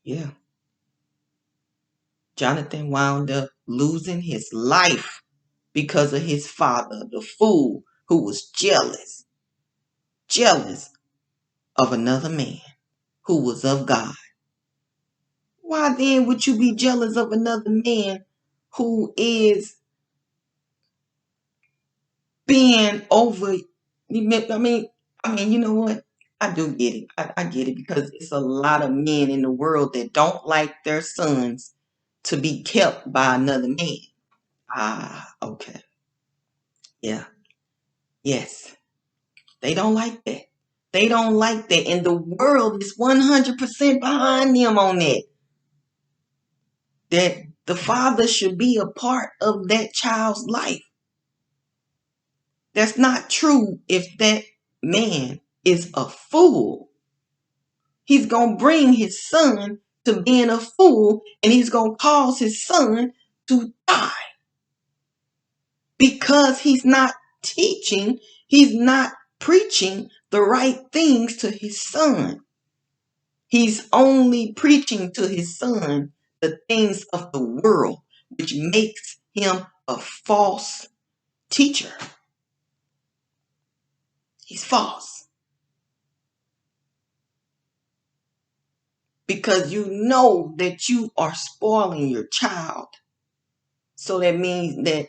Yeah. Jonathan wound up losing his life because of his father, the fool who was jealous of another man who was of God. Why then would you be jealous of another man who is being over? You know what? I do get it. I get it because it's a lot of men in the world that don't like their sons to be kept by another man. Ah, okay. Yeah. Yes. They don't like that. They don't like that. And the world is 100% behind them on that. That the father should be a part of that child's life. That's not true if that man is a fool. He's going to bring his son to being a fool, and he's going to cause his son to die because he's not teaching, he's not preaching the right things to his son. He's only preaching to his son the things of the world, which makes him a false teacher. He's false because you know that you are spoiling your child. So that means that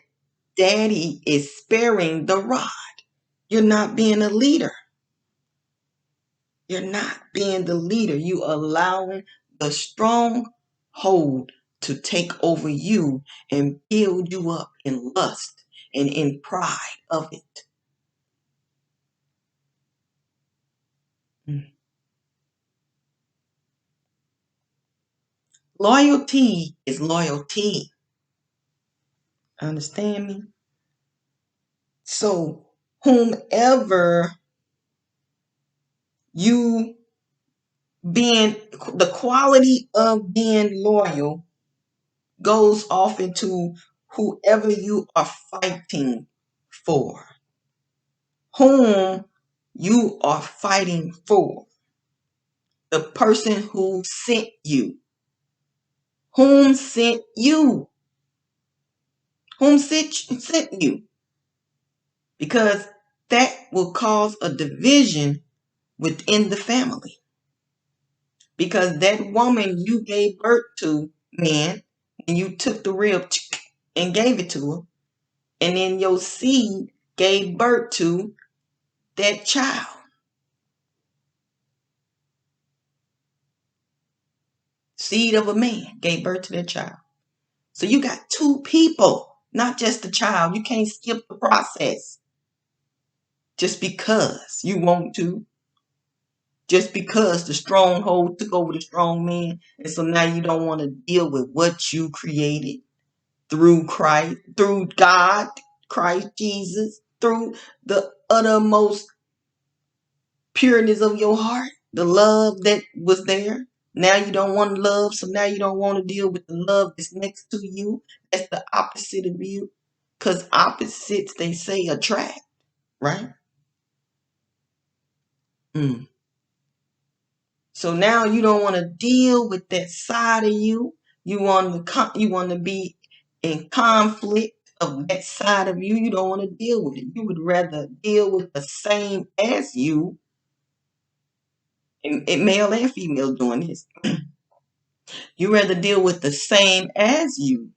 daddy is sparing the rod. You're not being a leader. You're not being the leader. You allowing the stronghold to take over you and build you up in lust and in pride of it. Mm. Loyalty is loyalty. Understand me? So, whomever you being, the quality of being loyal goes off into whoever you are fighting for, whom you are fighting for, the person who sent you, whom sent you, whom sent you, because that will cause a division within the family. Because that woman you gave birth to, man, and you took the rib and gave it to her, and then your seed gave birth to that child. Seed of a man gave birth to that child. So you got two people, not just the child. You can't skip the process just because you want to, just because the stronghold took over the strong man. And so now you don't want to deal with what you created through Christ, through God, Christ Jesus, through the uttermost pureness of your heart, the love that was there. Now you don't want love, so now you don't want to deal with the love that's next to you. That's the opposite of you. Because opposites, they say, attract, right? Mm. So now you don't want to deal with that side of you. You want to be in conflict of that side of you. You don't want to deal with it. You would rather deal with the same as you, and male and female doing this. You rather deal with the same as you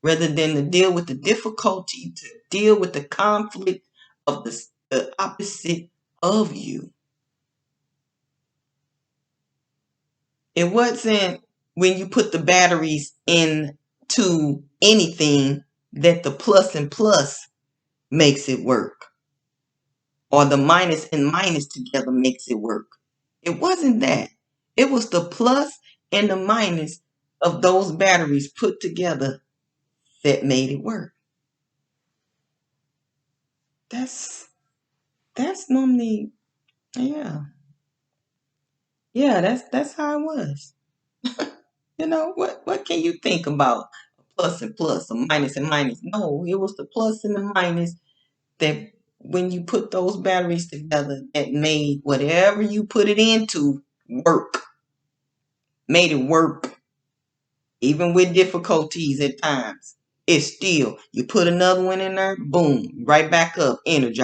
rather than to deal with the difficulty, to deal with the conflict of the opposite of you. It wasn't when you put the batteries into anything that the plus and plus makes it work, or the minus and minus together makes it work. It wasn't that. It was the plus and the minus of those batteries put together that made it work. That's that's normally, yeah. Yeah, that's how it was. What can you think about a plus and plus, a minus and minus? No, it was the plus and the minus that when you put those batteries together that made whatever you put it into work. made it work, even with difficulties at times. It's still, you put another one in there, boom, right back up, energized.